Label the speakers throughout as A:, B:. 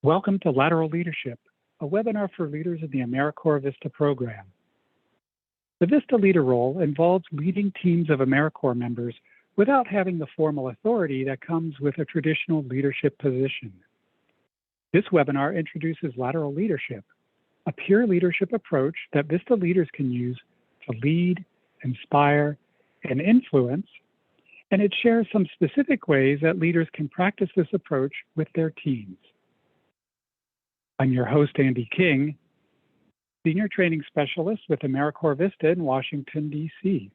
A: Welcome to Lateral Leadership, a webinar for leaders in the AmeriCorps VISTA program. The VISTA leader role involves leading teams of AmeriCorps members without having the formal authority that comes with a traditional leadership position. This webinar introduces lateral leadership, a peer leadership approach that VISTA leaders can use to lead, inspire, and influence, and it shares some specific ways that leaders can practice this approach with their teams. I'm your host, Andy King, Senior Training Specialist with AmeriCorps VISTA in Washington, D.C.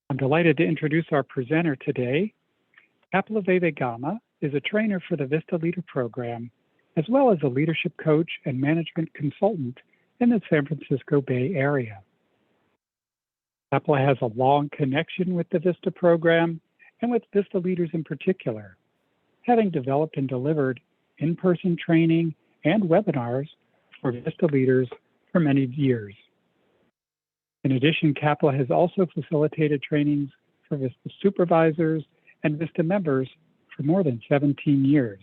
A: I'm delighted to introduce our presenter today. Kapila Vivegama is a trainer for the VISTA Leader Program, as well as a leadership coach and management consultant in the San Francisco Bay Area. Kapila has a long connection with the VISTA program and with VISTA leaders in particular, having developed and delivered in-person training and webinars for VISTA leaders for many years. In addition, Kapila has also facilitated trainings for VISTA supervisors and VISTA members for more than 17 years.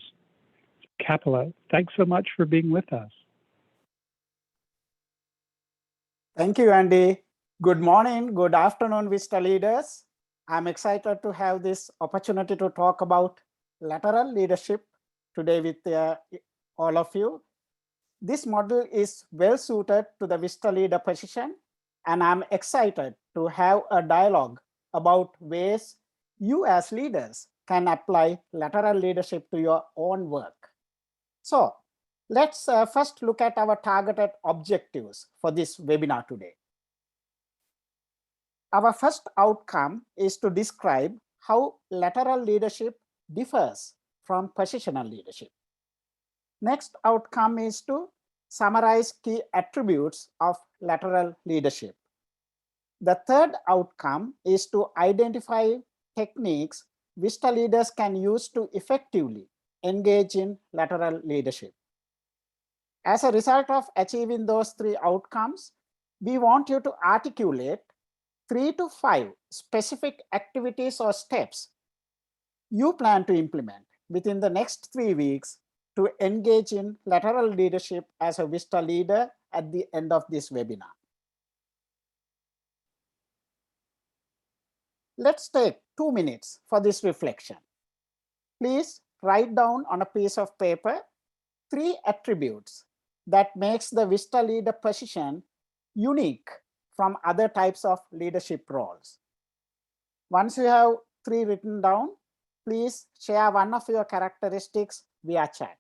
A: Kapila, thanks so much for being with us.
B: Thank you, Andy. Good morning, good afternoon, VISTA leaders. I'm excited to have this opportunity to talk about lateral leadership today with all of you. This model is well suited to the VISTA leader position, and I'm excited to have a dialogue about ways you as leaders can apply lateral leadership to your own work. So let's first look at our targeted objectives for this webinar today. Our first outcome is to describe how lateral leadership differs from positional leadership. Next outcome is to summarize key attributes of lateral leadership. The third outcome is to identify techniques VISTA leaders can use to effectively engage in lateral leadership. As a result of achieving those three outcomes, we want you to articulate 3 to 5 specific activities or steps you plan to implement within the next 3 weeks to engage in lateral leadership as a VISTA leader at the end of this webinar. Let's take 2 minutes for this reflection. Please write down on a piece of paper 3 attributes that makes the VISTA leader position unique from other types of leadership roles. Once you have 3 written down, please share one of your characteristics via chat.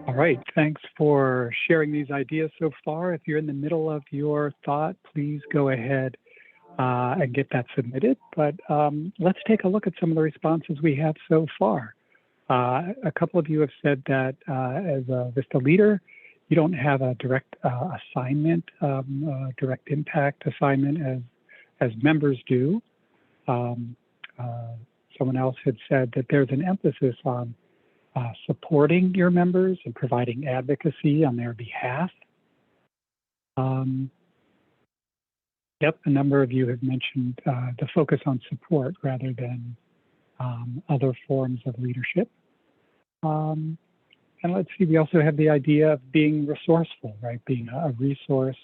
A: All right, thanks for sharing these ideas so far. If you're in the middle of your thought, please go ahead and get that submitted. But let's take a look at some of the responses we have so far. A couple of you have said that as a VISTA leader, you don't have a direct assignment, direct impact assignment as members do. Someone else had said that there's an emphasis on supporting your members and providing advocacy on their behalf. Yep, a number of you have mentioned the focus on support rather than other forms of leadership. And let's see, we also have the idea of being resourceful, right? Being a resource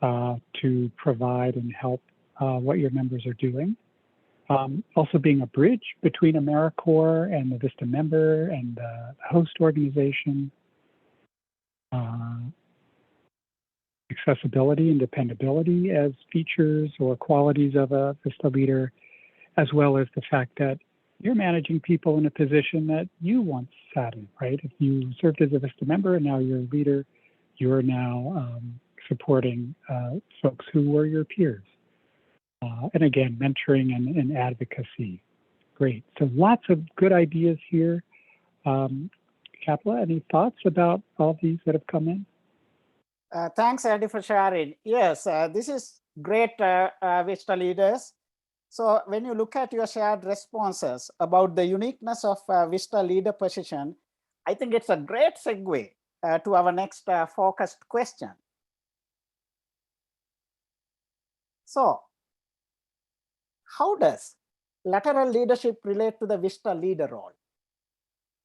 A: to provide and help what your members are doing. Also being a bridge between AmeriCorps and the VISTA member and the host organization. Accessibility and dependability as features or qualities of a VISTA leader, as well as the fact that you're managing people in a position that you once sat in, right? If you served as a VISTA member and now you're a leader, you're now supporting folks who were your peers. And again, mentoring and advocacy. Great. So lots of good ideas here. Kapla, any thoughts about all these that have come in?
B: Thanks, Eddie, for sharing. Yes, this is great, VISTA leaders. So when you look at your shared responses about the uniqueness of VISTA leader position, I think it's a great segue to our next focused question. So how does lateral leadership relate to the VISTA leader role?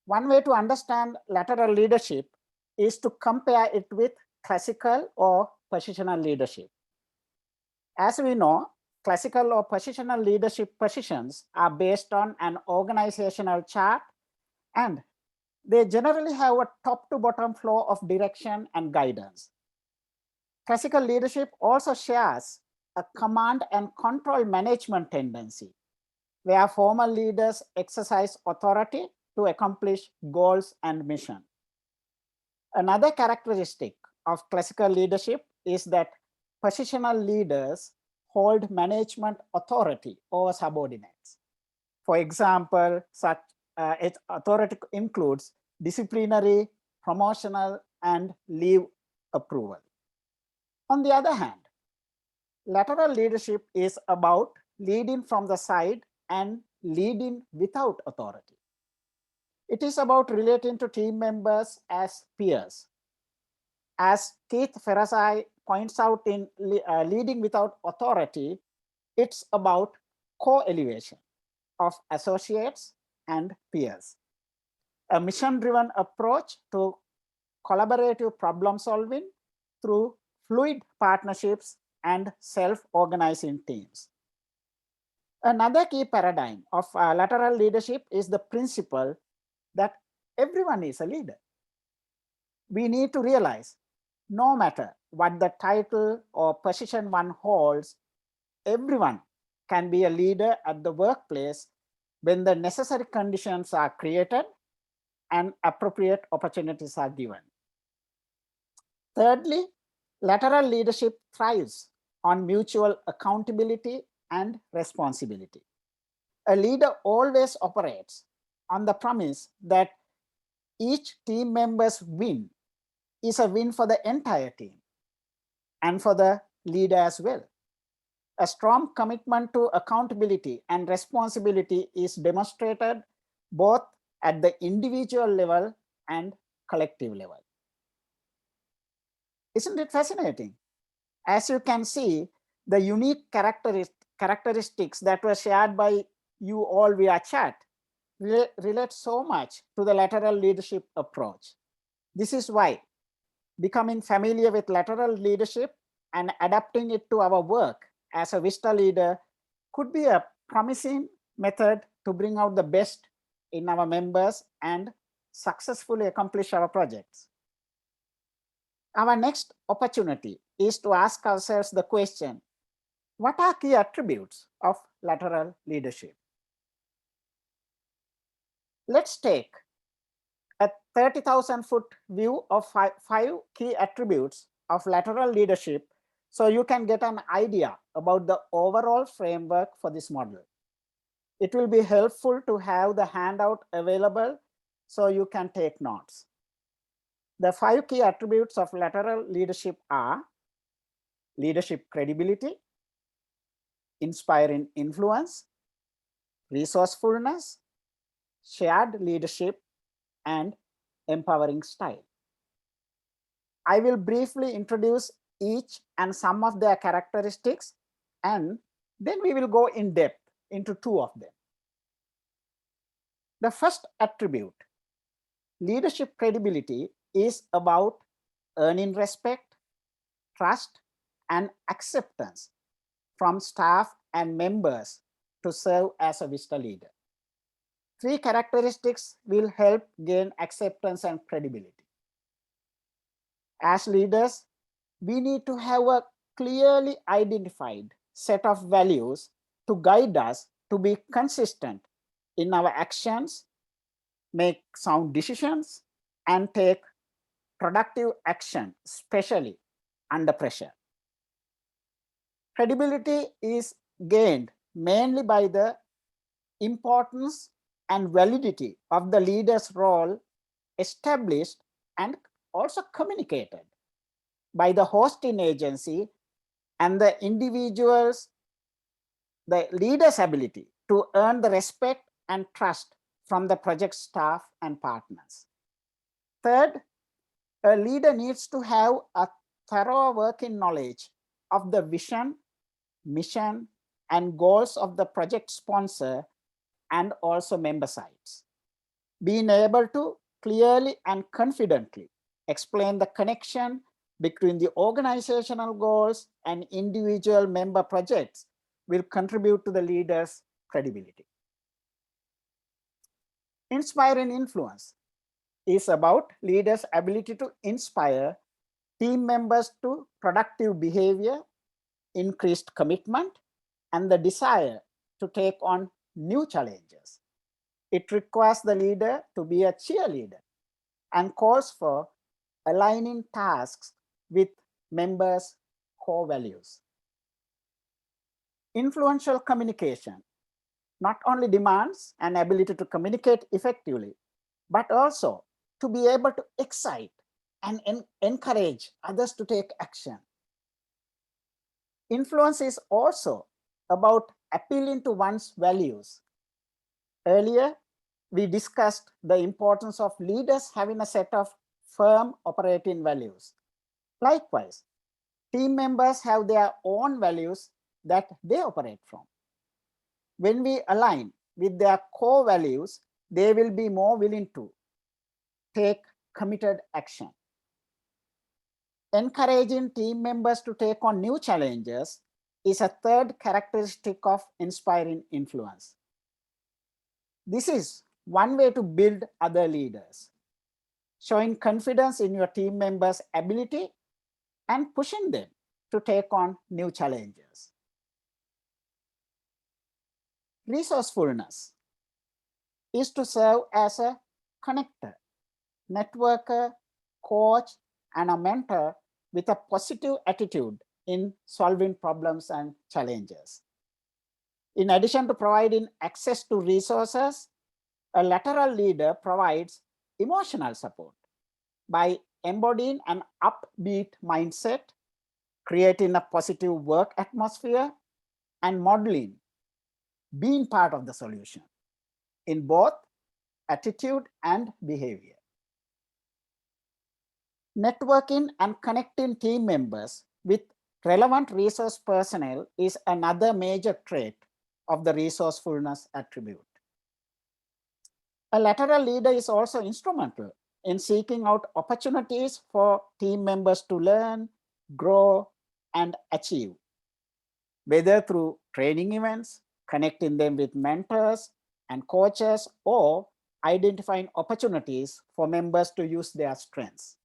B: One way to understand lateral leadership is to compare it with classical or positional leadership. As we know, classical or positional leadership positions are based on an organizational chart, and they generally have a top to bottom flow of direction and guidance. Classical leadership also shares a command and control management tendency, where formal leaders exercise authority to accomplish goals and mission. Another characteristic of classical leadership is that positional leaders hold management authority over subordinates. For example, such its authority includes disciplinary, promotional, and leave approval. On the other hand, lateral leadership is about leading from the side and leading without authority. It is about relating to team members as peers. As Keith Ferrazzi points out in Leading Without Authority, it's about co-elevation of associates and peers. A mission-driven approach to collaborative problem solving through fluid partnerships and self-organizing teams. Another key paradigm of lateral leadership is the principle that everyone is a leader. We need to realize no matter what the title or position one holds, everyone can be a leader at the workplace when the necessary conditions are created and appropriate opportunities are given. Thirdly, lateral leadership thrives on mutual accountability and responsibility. A leader always operates on the premise that each team member's win is a win for the entire team and for the leader as well. A strong commitment to accountability and responsibility is demonstrated both at the individual level and collective level. Isn't it fascinating? As you can see, the unique characteristics that were shared by you all via chat relate so much to the lateral leadership approach. This is why becoming familiar with lateral leadership and adapting it to our work as a VISTA leader could be a promising method to bring out the best in our members and successfully accomplish our projects. Our next opportunity is to ask ourselves the question, what are key attributes of lateral leadership? Let's take a 30,000-foot view of five key attributes of lateral leadership so you can get an idea about the overall framework for this model. It will be helpful to have the handout available so you can take notes. The 5 key attributes of lateral leadership are leadership credibility, inspiring influence, resourcefulness, shared leadership, and empowering style. I will briefly introduce each and some of their characteristics, and then we will go in depth into 2 of them. The first attribute, leadership credibility, is about earning respect, trust, and acceptance from staff and members to serve as a VISTA leader. 3 characteristics will help gain acceptance and credibility. As leaders, we need to have a clearly identified set of values to guide us to be consistent in our actions, make sound decisions, and take productive action, especially under pressure. Credibility is gained mainly by the importance and validity of the leader's role established and also communicated by the hosting agency and the individuals, the leader's ability to earn the respect and trust from the project staff and partners. Third, a leader needs to have a thorough working knowledge of the vision, mission, and goals of the project sponsor and also member sites. Being able to clearly and confidently explain the connection between the organizational goals and individual member projects will contribute to the leader's credibility. Inspiring influence is about leaders' ability to inspire team members to productive behavior, increased commitment, and the desire to take on new challenges. It requires the leader to be a cheerleader and calls for aligning tasks with members' core values. Influential communication not only demands an ability to communicate effectively, but also to be able to excite and encourage others to take action. Influence is also about appealing to one's values. Earlier, we discussed the importance of leaders having a set of firm operating values. Likewise, team members have their own values that they operate from. When we align with their core values, they will be more willing to take committed action. Encouraging team members to take on new challenges is a third characteristic of inspiring influence. This is one way to build other leaders, showing confidence in your team members' ability and pushing them to take on new challenges. Resourcefulness is to serve as a connector, networker, coach, and a mentor with a positive attitude in solving problems and challenges. In addition to providing access to resources, a lateral leader provides emotional support by embodying an upbeat mindset, creating a positive work atmosphere, and modeling being part of the solution in both attitude and behavior. Networking and connecting team members with relevant resource personnel is another major trait of the resourcefulness attribute. A lateral leader is also instrumental in seeking out opportunities for team members to learn, grow, and achieve, whether through training events, connecting them with mentors and coaches, or identifying opportunities for members to use their strengths.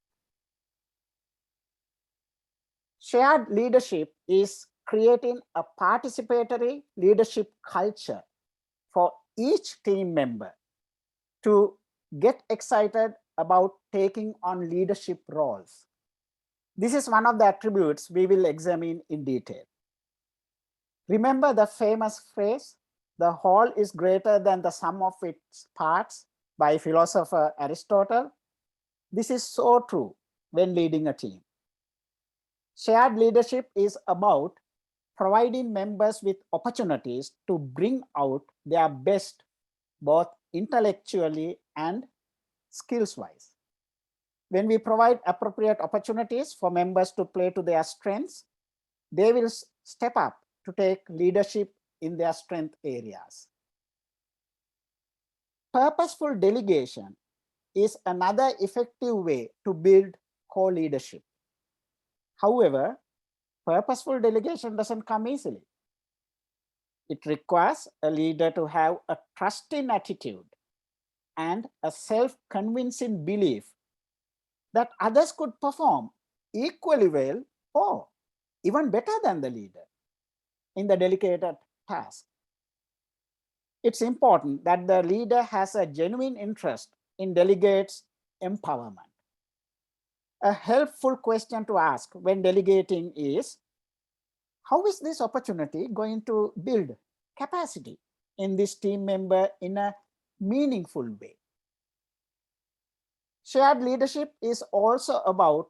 B: Shared leadership is creating a participatory leadership culture for each team member to get excited about taking on leadership roles. This is one of the attributes we will examine in detail. Remember the famous phrase, "The whole is greater than the sum of its parts," by philosopher Aristotle? This is so true when leading a team. Shared leadership is about providing members with opportunities to bring out their best, both intellectually and skills-wise. When we provide appropriate opportunities for members to play to their strengths, they will step up to take leadership in their strength areas. Purposeful delegation is another effective way to build co-leadership. However, purposeful delegation doesn't come easily. It requires a leader to have a trusting attitude and a self-convincing belief that others could perform equally well or even better than the leader in the delegated task. It's important that the leader has a genuine interest in delegates' empowerment. A helpful question to ask when delegating is, how is this opportunity going to build capacity in this team member in a meaningful way? Shared leadership is also about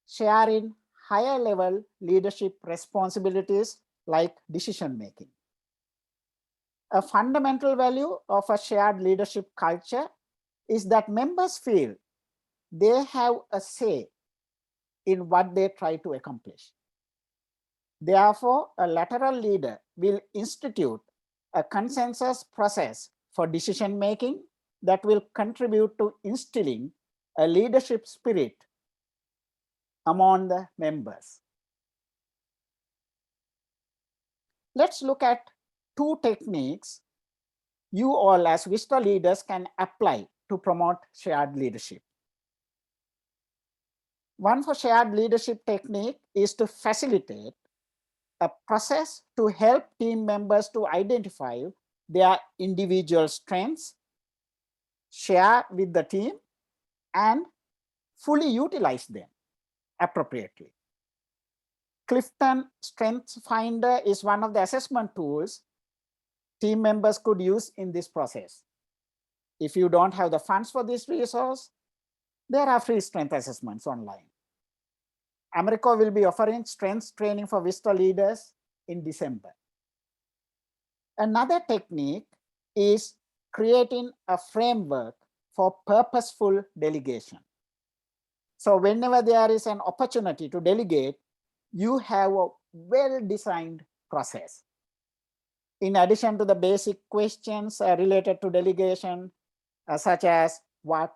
B: sharing higher level leadership responsibilities like decision making. A fundamental value of a shared leadership culture is that members feel they have a say in what they try to accomplish. Therefore, a lateral leader will institute a consensus process for decision making that will contribute to instilling a leadership spirit among the members. Let's look at two techniques you all as VISTA leaders can apply to promote shared leadership. One for shared leadership technique is to facilitate a process to help team members to identify their individual strengths, share with the team, and fully utilize them appropriately. Clifton Strengths Finder is one of the assessment tools team members could use in this process. If you don't have the funds for this resource, there are free strength assessments online. Americo will be offering strengths training for VISTA leaders in December. Another technique is creating a framework for purposeful delegation. So whenever there is an opportunity to delegate, you have a well-designed process. In addition to the basic questions related to delegation, such as what,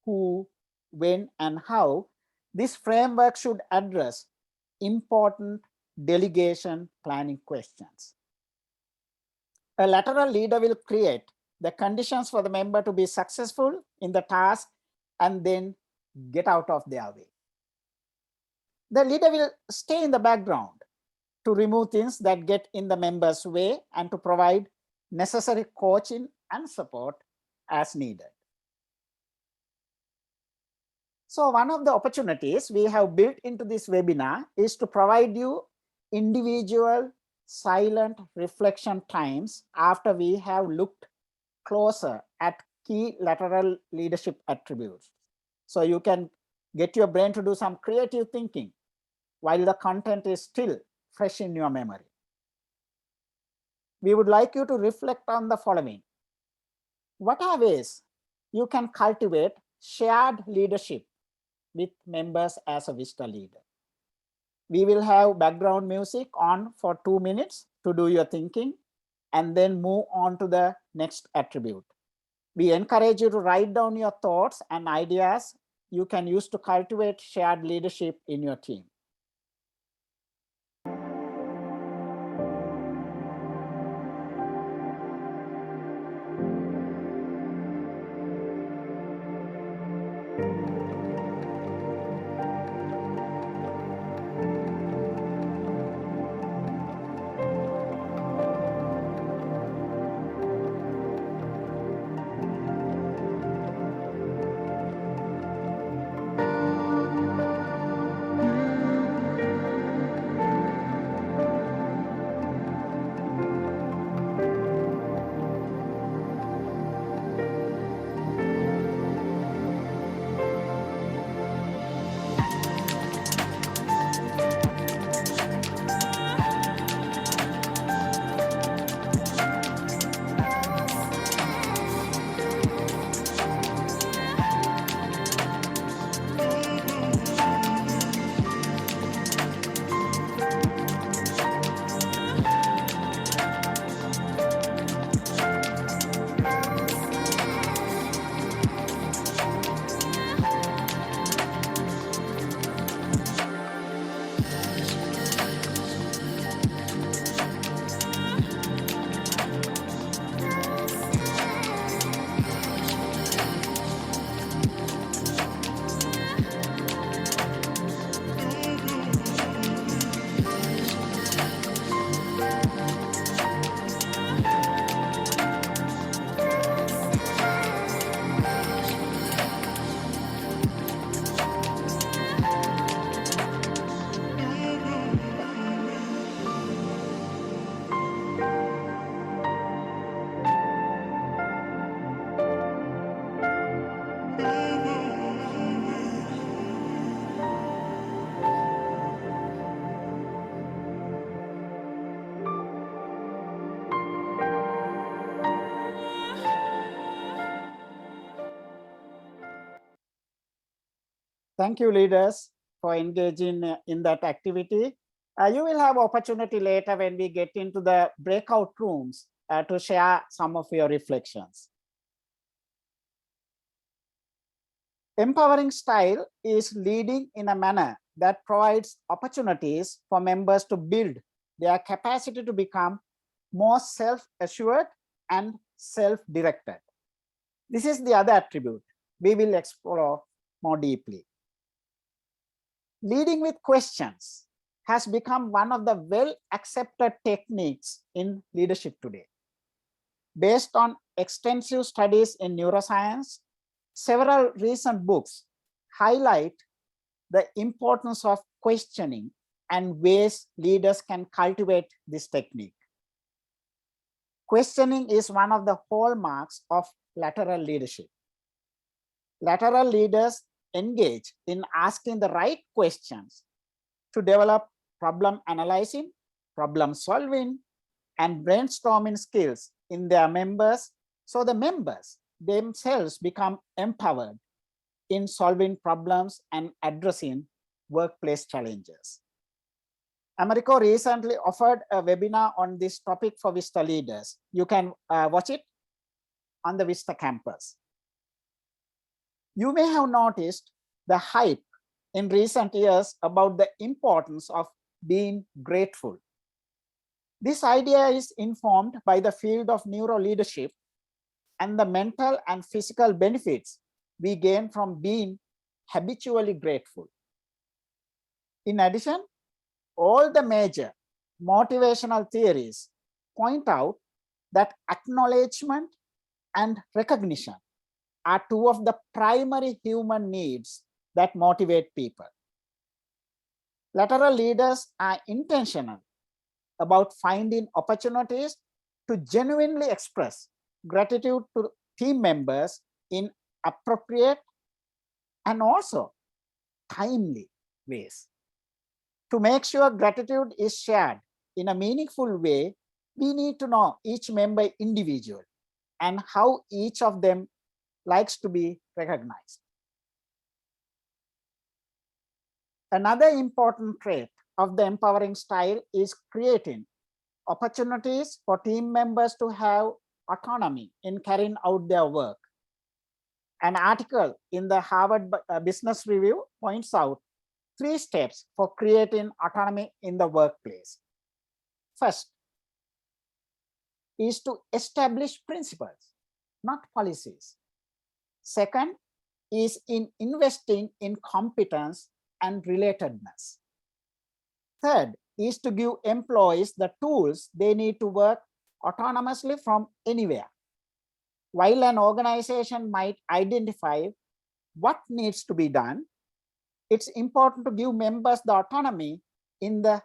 B: who, when, and how, this framework should address important delegation planning questions. A lateral leader will create the conditions for the member to be successful in the task and then get out of their way. The leader will stay in the background to remove things that get in the member's way and to provide necessary coaching and support as needed. So one of the opportunities we have built into this webinar is to provide you individual silent reflection times after we have looked closer at key lateral leadership attributes. So you can get your brain to do some creative thinking while the content is still fresh in your memory. We would like you to reflect on the following. What are ways you can cultivate shared leadership with members as a VISTA leader? We will have background music on for 2 minutes to do your thinking and then move on to the next attribute. We encourage you to write down your thoughts and ideas you can use to cultivate shared leadership in your team. Thank you, leaders, for engaging in that activity. You will have opportunity later when we get into the breakout rooms to share some of your reflections. Empowering style is leading in a manner that provides opportunities for members to build their capacity to become more self-assured and self-directed. This is the other attribute we will explore more deeply. Leading with questions has become one of the well-accepted techniques in leadership today. Based on extensive studies in neuroscience, several recent books highlight the importance of questioning and ways leaders can cultivate this technique. Questioning is one of the hallmarks of lateral leadership. Lateral leaders engage in asking the right questions to develop problem analyzing, problem solving, and brainstorming skills in their members, so the members themselves become empowered in solving problems and addressing workplace challenges. Americo recently offered a webinar on this topic for VISTA leaders. You can watch it on the VISTA campus. You may have noticed the hype in recent years about the importance of being grateful. This idea is informed by the field of neuro leadership and the mental and physical benefits we gain from being habitually grateful. In addition, all the major motivational theories point out that acknowledgement and recognition are two of the primary human needs that motivate people. Lateral leaders are intentional about finding opportunities to genuinely express gratitude to team members in appropriate and also timely ways. To make sure gratitude is shared in a meaningful way, we need to know each member individually and how each of them likes to be recognized. Another important trait of the empowering style is creating opportunities for team members to have autonomy in carrying out their work. An article in the Harvard Business Review points out 3 steps for creating autonomy in the workplace. First is to establish principles, not policies. Second is in investing in competence and relatedness. Third is to give employees the tools they need to work autonomously from anywhere. While an organization might identify what needs to be done, it's important to give members the autonomy in the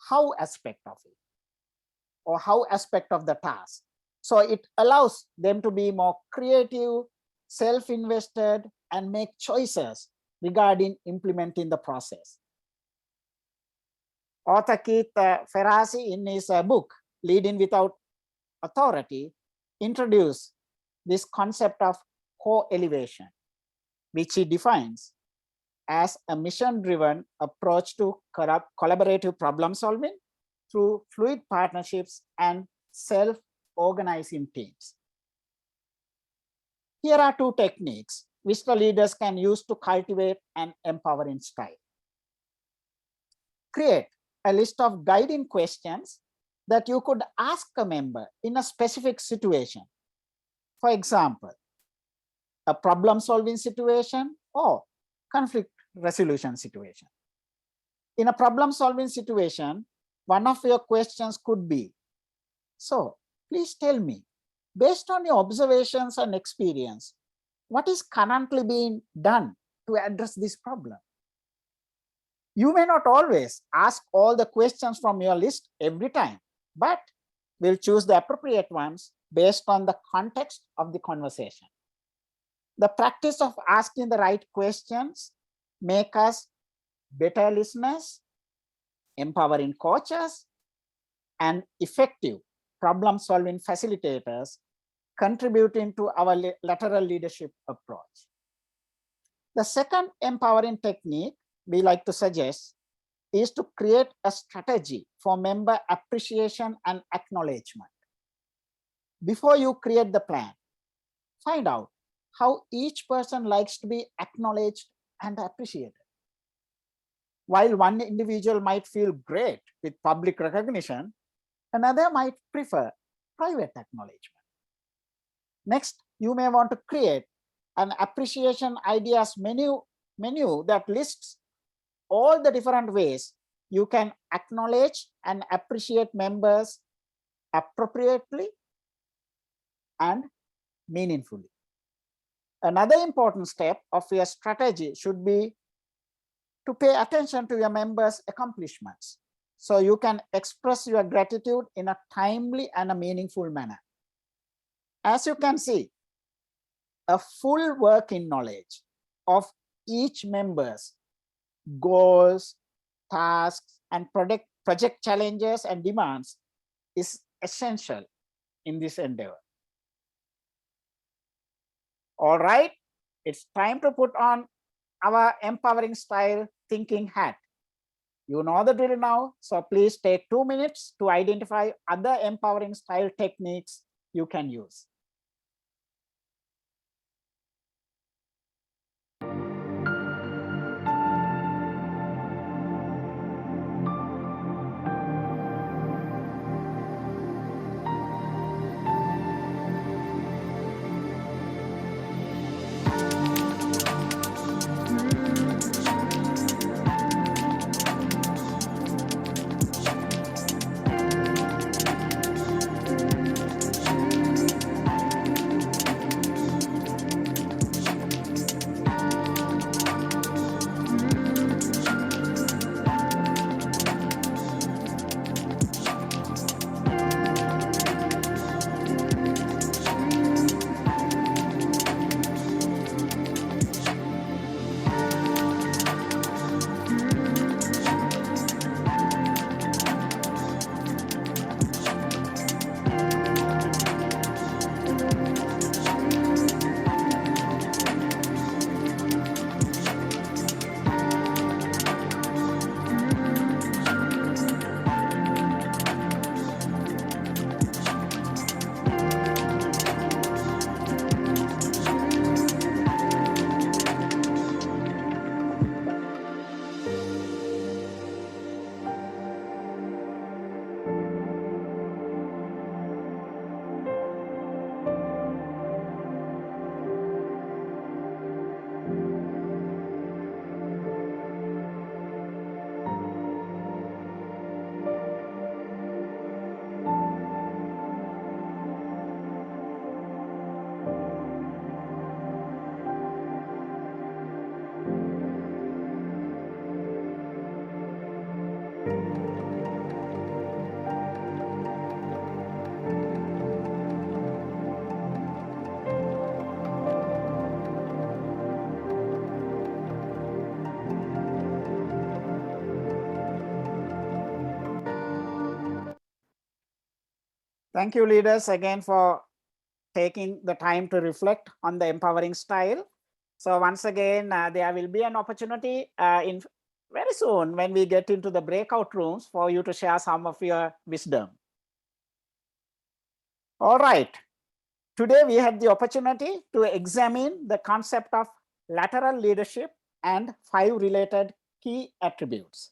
B: how aspect of it, or how aspect of the task. So it allows them to be more creative, self-invested, and make choices regarding implementing the process. Author Keith Ferrazzi, in his book, Leading Without Authority, introduced this concept of co-elevation, which he defines as a mission-driven approach to collaborative problem solving through fluid partnerships and self-organizing teams. Here are 2 techniques which the leaders can use to cultivate an empowering style. Create a list of guiding questions that you could ask a member in a specific situation. For example, a problem-solving situation or conflict resolution situation. In a problem-solving situation, one of your questions could be, so please tell me, based on your observations and experience, what is currently being done to address this problem? You may not always ask all the questions from your list every time, but we'll choose the appropriate ones based on the context of the conversation. The practice of asking the right questions make us better listeners, empowering coaches, and effective problem-solving facilitators, contributing to our lateral leadership approach. The second empowering technique we like to suggest is to create a strategy for member appreciation and acknowledgement. Before you create the plan, find out how each person likes to be acknowledged and appreciated. While one individual might feel great with public recognition, another might prefer private acknowledgement. Next, you may want to create an appreciation ideas menu that lists all the different ways you can acknowledge and appreciate members appropriately and meaningfully. Another important step of your strategy should be to pay attention to your members' accomplishments, so you can express your gratitude in a timely and a meaningful manner. As you can see, a full working knowledge of each member's goals, tasks, and project challenges and demands is essential in this endeavor. All right, it's time to put on our empowering style thinking hat. You know the drill now, so please take 2 minutes to identify other empowering style techniques you can use. Thank you, leaders, again for taking the time to reflect on the empowering style. So once again, there will be an opportunity in very soon when we get into the breakout rooms for you to share some of your wisdom. All right. Today we had the opportunity to examine the concept of lateral leadership and 5 related key attributes.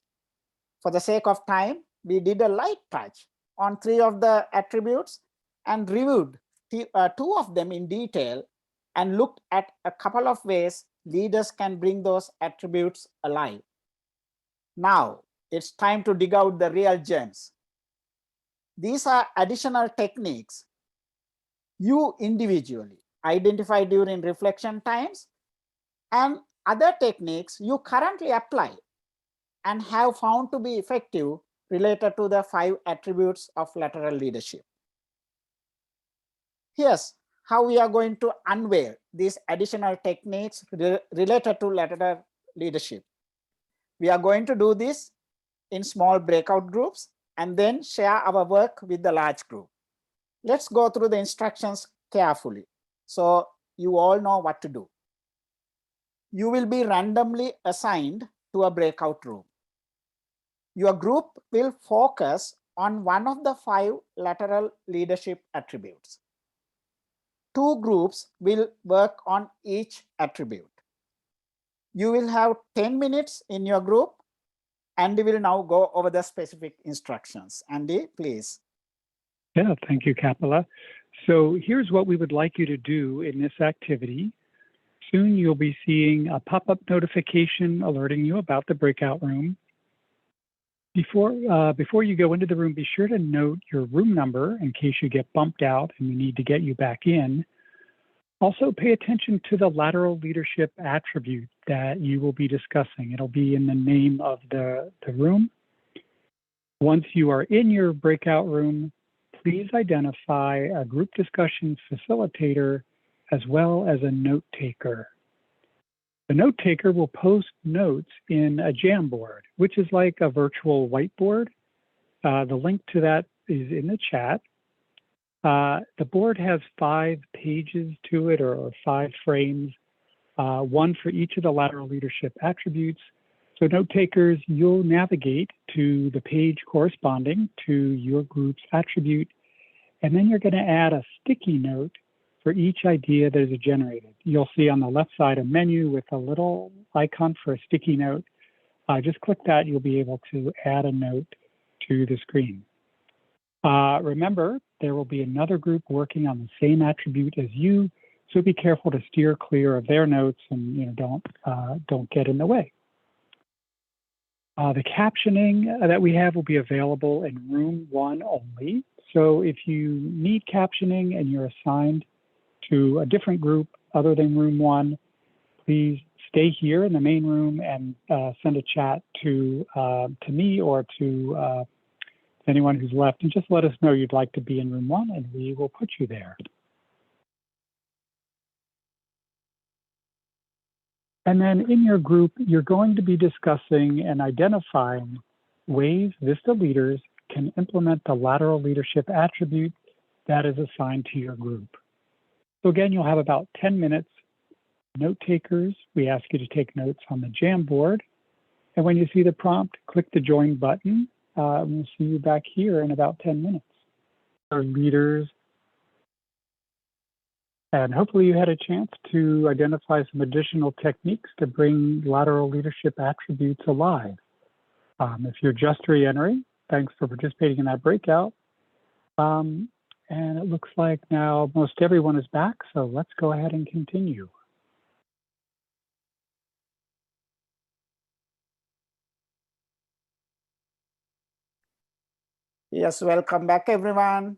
B: For the sake of time, we did a light touch on 3 of the attributes and reviewed 2 of them in detail and looked at a couple of ways leaders can bring those attributes alive. Now it's time to dig out the real gems. These are additional techniques you individually identify during reflection times and other techniques you currently apply and have found to be effective related to the 5 attributes of lateral leadership. Here's how we are going to unveil these additional techniques related to lateral leadership. We are going to do this in small breakout groups and then share our work with the large group. Let's go through the instructions carefully so you all know what to do. you will be randomly assigned to a breakout room. Your group will focus on one of the 5 lateral leadership attributes. 2 groups will work on each attribute. You will have 10 minutes in your group. Andy will now go over the specific instructions. Andy, please.
A: Yeah, thank you, Kapila. So here's what we would like you to do in this activity. Soon you'll be seeing a pop-up notification alerting you about the breakout room. Before you go into the room, be sure to note your room number in case you get bumped out and we need to get you back in. Also, pay attention to the lateral leadership attribute that you will be discussing. It'll be in the name of the room. Once you are in your breakout room, please identify a group discussion facilitator as well as a note taker. The note taker will post notes in a Jamboard, which is like a virtual whiteboard. The link to that is in the chat. The board has 5 pages to it, or 5 frames, one for each of the lateral leadership attributes. So note takers, you'll navigate to the page corresponding to your group's attribute, and then you're going to add a sticky note for each idea that is generated. You'll see on the left side a menu with a little icon for a sticky note. Just click that, you'll be able to add a note to the screen. Remember, there will be another group working on the same attribute as you, so be careful to steer clear of their notes and don't get in the way. The captioning that we have will be available in room 1 only. So if you need captioning and you're assigned to a different group other than room 1, please stay here in the main room and send a chat to me or to anyone who's left, and just let us know you'd like to be in room 1 and we will put you there. And then in your group, you're going to be discussing and identifying ways VISTA leaders can implement the lateral leadership attribute that is assigned to your group. So again, you'll have about 10 minutes. Note takers, we ask you to take notes on the Jamboard. And when you see the prompt, click the join button. We'll see you back here in about 10 minutes. Our leaders, and hopefully you had a chance to identify some additional techniques to bring lateral leadership attributes alive. If you're just re-entering, thanks for participating in that breakout. And it looks like now most everyone is back, so let's go ahead and continue.
B: Yes, welcome back, everyone.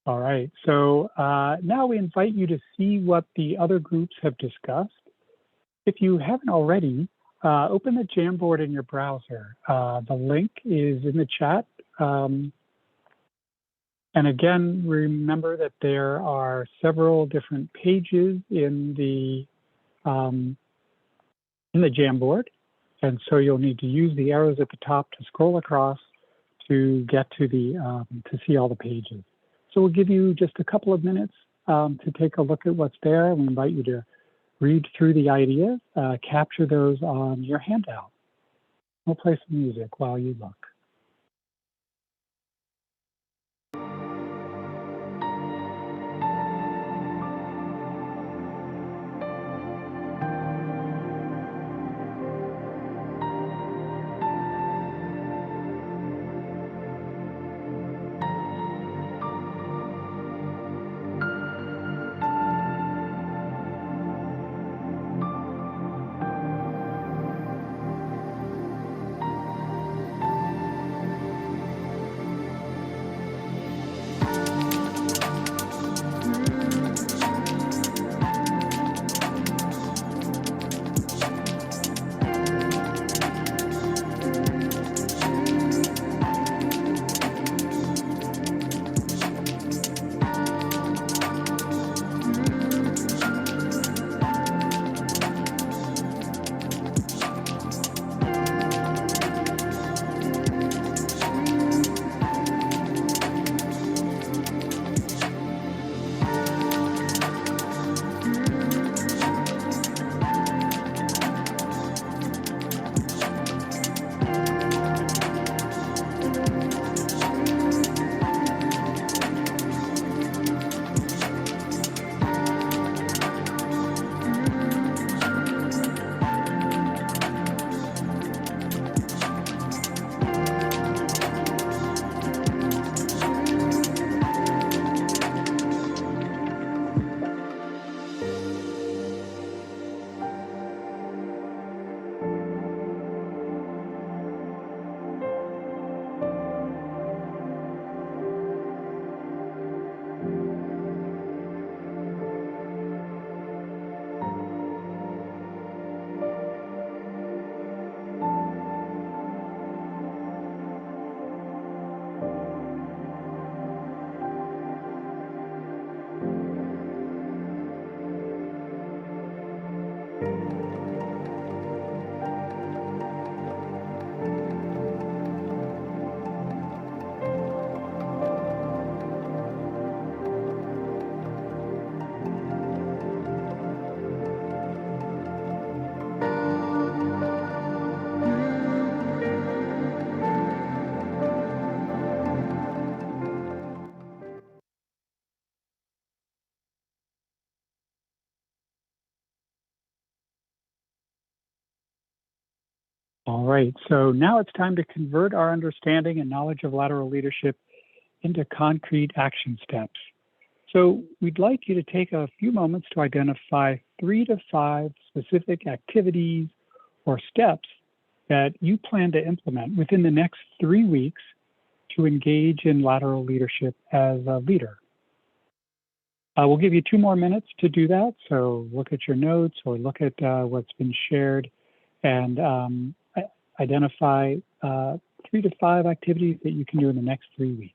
A: All right, so now we invite you to see what the other groups have discussed. If you haven't already, open the Jamboard in your browser. The link is in the chat. And again, remember that there are several different pages in the Jamboard. And so you'll need to use the arrows at the top to scroll across to get to to see all the pages. So we'll give you just a couple of minutes to take a look at what's there. We invite you to read through the ideas, capture those on your handout. We'll play some music while you look. All right, so now it's time to convert our understanding and knowledge of lateral leadership into concrete action steps. So we'd like you to take a few moments to identify 3 to 5 specific activities or steps that you plan to implement within the next 3 weeks to engage in lateral leadership as a leader. We'll give you 2 more minutes to do that, so look at your notes or look at what's been shared and identify 3 to 5 activities that you can do in the next 3 weeks.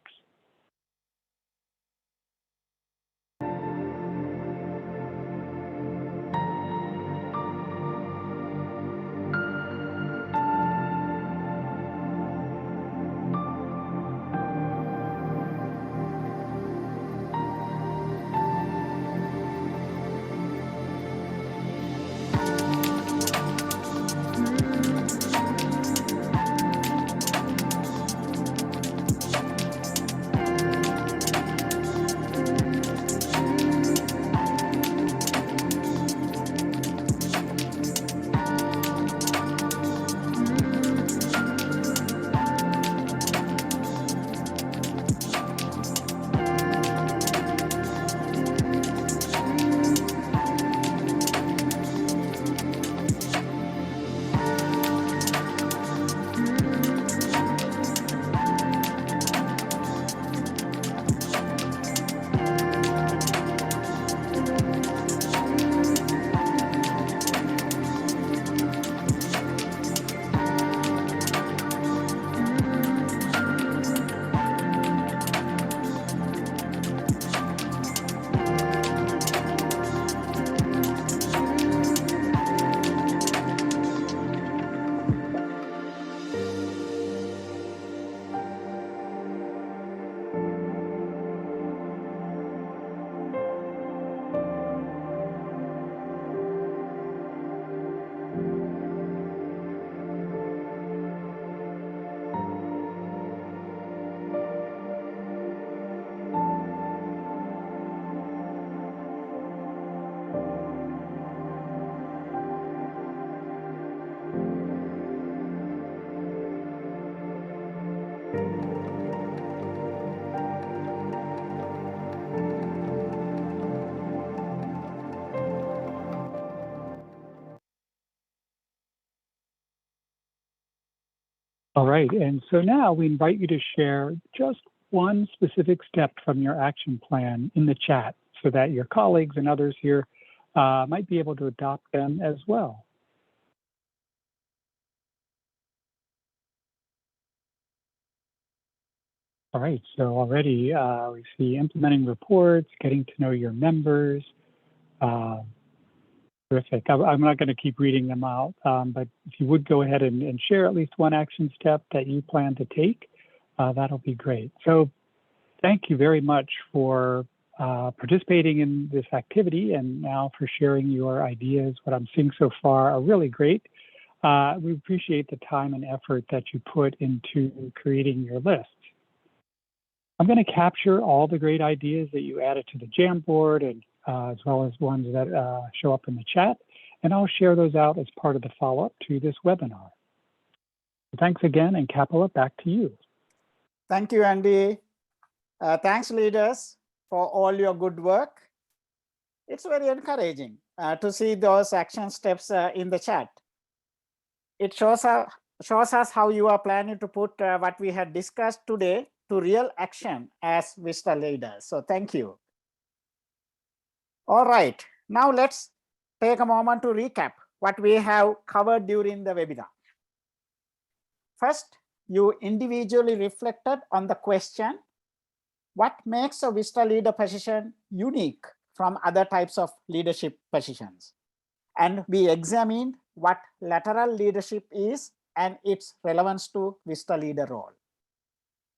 A: All right, and so now we invite you to share just one specific step from your action plan in the chat so that your colleagues and others here might be able to adopt them as well. All right, so already we see implementing reports, getting to know your members. Terrific. I'm not going to keep reading them out, but if you would go ahead and share at least one action step that you plan to take, that'll be great. So thank you very much for participating in this activity and now for sharing your ideas. What I'm seeing so far are really great. We appreciate the time and effort that you put into creating your lists. I'm going to capture all the great ideas that you added to the Jamboard and as well as ones that show up in the chat, and I'll share those out as part of the follow-up to this webinar. Thanks again, and Kapila, back to you.
B: Thank you, Andy. Thanks, leaders, for all your good work. It's very encouraging to see those action steps in the chat. It shows us how you are planning to put what we had discussed today to real action as VISTA leaders. So thank you. All right, now let's take a moment to recap what we have covered during the webinar. First, you individually reflected on the question, what makes a VISTA leader position unique from other types of leadership positions? And we examined what lateral leadership is and its relevance to VISTA leader role.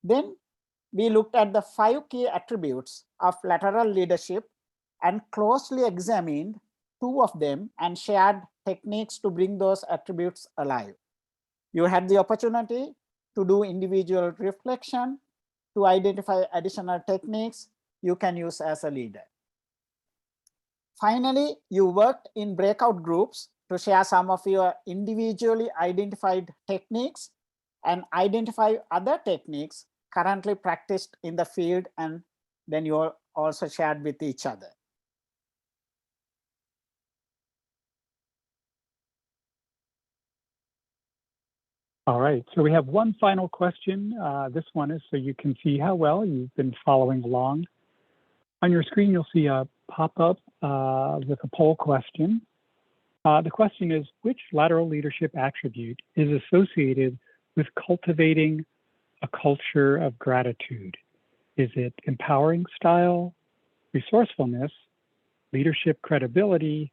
B: Then we looked at the 5 key attributes of lateral leadership and closely examined 2 of them and shared techniques to bring those attributes alive. You had the opportunity to do individual reflection to identify additional techniques you can use as a leader. Finally, you worked in breakout groups to share some of your individually identified techniques and identify other techniques currently practiced in the field, and then you also shared with each other.
A: All right, so we have one final question. This one is so you can see how well you've been following along. On your screen, you'll see a pop-up with a poll question. The question is, which lateral leadership attribute is associated with cultivating a culture of gratitude? Is it empowering style, resourcefulness, leadership credibility,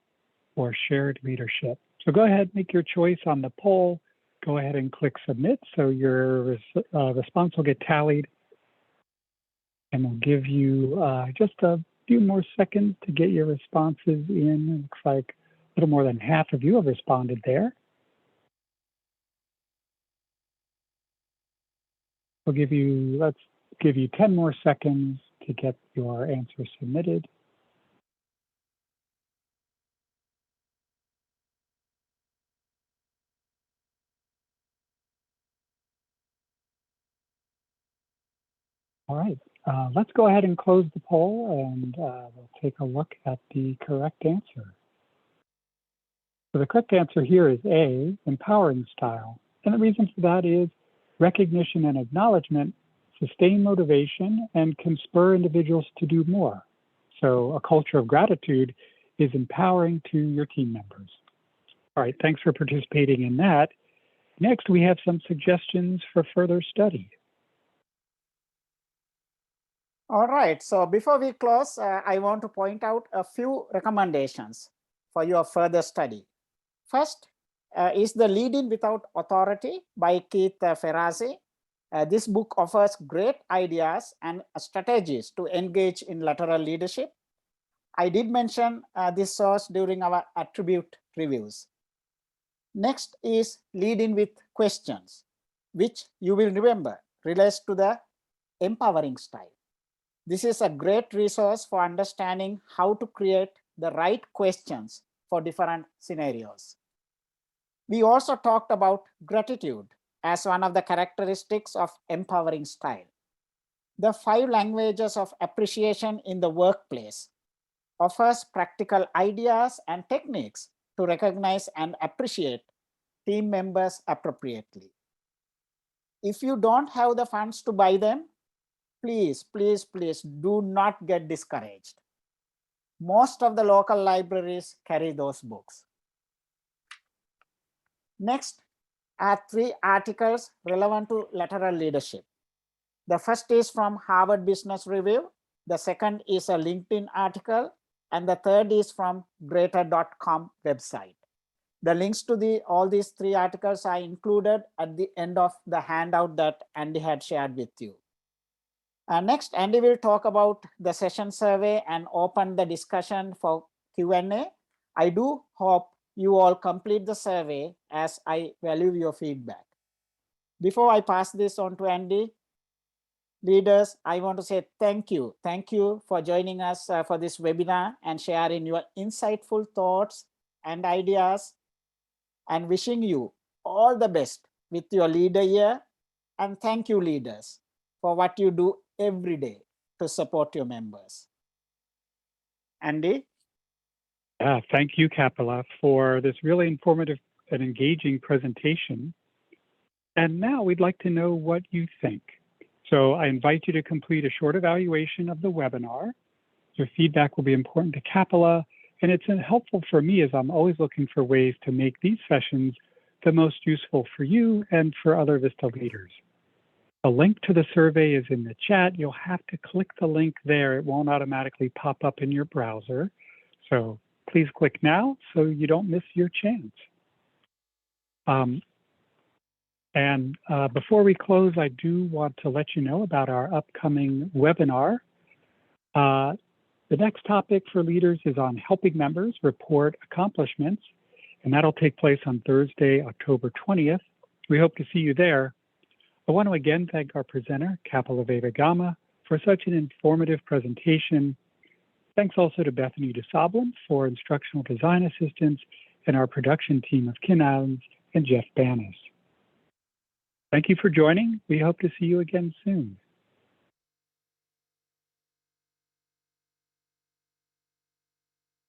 A: or shared leadership? So go ahead, make your choice on the poll. Go ahead and click submit so your response will get tallied. And we'll give you just a few more seconds to get your responses in. It looks like a little more than half of you have responded there. We'll give you, let's give you 10 more seconds to get your answer submitted. All right, let's go ahead and close the poll, and we'll take a look at the correct answer. So the correct answer here is A, empowering style. And the reason for that is recognition and acknowledgement sustain motivation and can spur individuals to do more. So a culture of gratitude is empowering to your team members. All right, thanks for participating in that. Next, we have some suggestions for further study.
B: All right, so before we close, I want to point out a few recommendations for your further study. First is The Leading Without Authority by Keith Ferrazzi. This book offers great ideas and strategies to engage in lateral leadership. I did mention this source during our attribute reviews. Next is Leading with Questions, which you will remember relates to the empowering style. This is a great resource for understanding how to create the right questions for different scenarios. We also talked about gratitude as one of the characteristics of empowering style. The 5 languages of appreciation in the workplace offers practical ideas and techniques to recognize and appreciate team members appropriately. If you don't have the funds to buy them, please, please, please do not get discouraged. Most of the local libraries carry those books. Next are 3 articles relevant to lateral leadership. The first is from Harvard Business Review. The second is a LinkedIn article. And the third is from greater.com website. The links to all these 3 articles are included at the end of the handout that Andy had shared with you. Next, Andy will talk about the session survey and open the discussion for Q&A. I do hope you all complete the survey as I value your feedback. Before I pass this on to Andy, leaders, I want to say thank you. Thank you for joining us for this webinar and sharing your insightful thoughts and ideas, and wishing you all the best with your leader year. And thank you, leaders, for what you do every day to support your members. Andy?
A: Yeah, thank you, Kapila, for this really informative and engaging presentation. And now we'd like to know what you think. So I invite you to complete a short evaluation of the webinar. Your feedback will be important to Kapila, and it's helpful for me as I'm always looking for ways to make these sessions the most useful for you and for other VISTA leaders. The link to the survey is in the chat. You'll have to click the link there. It won't automatically pop up in your browser. So please click now so you don't miss your chance. Before we close, I do want to let you know about our upcoming webinar. The next topic for leaders is on helping members report accomplishments, and that'll take place on Thursday, October 20th. We hope to see you there. I want to again thank our presenter, Kapila Vegagama, for such an informative presentation. Thanks also to Bethany DeSoblin for instructional design assistance, and our production team of Ken Adams and Jeff Banas. Thank you for joining. We hope to see you again soon.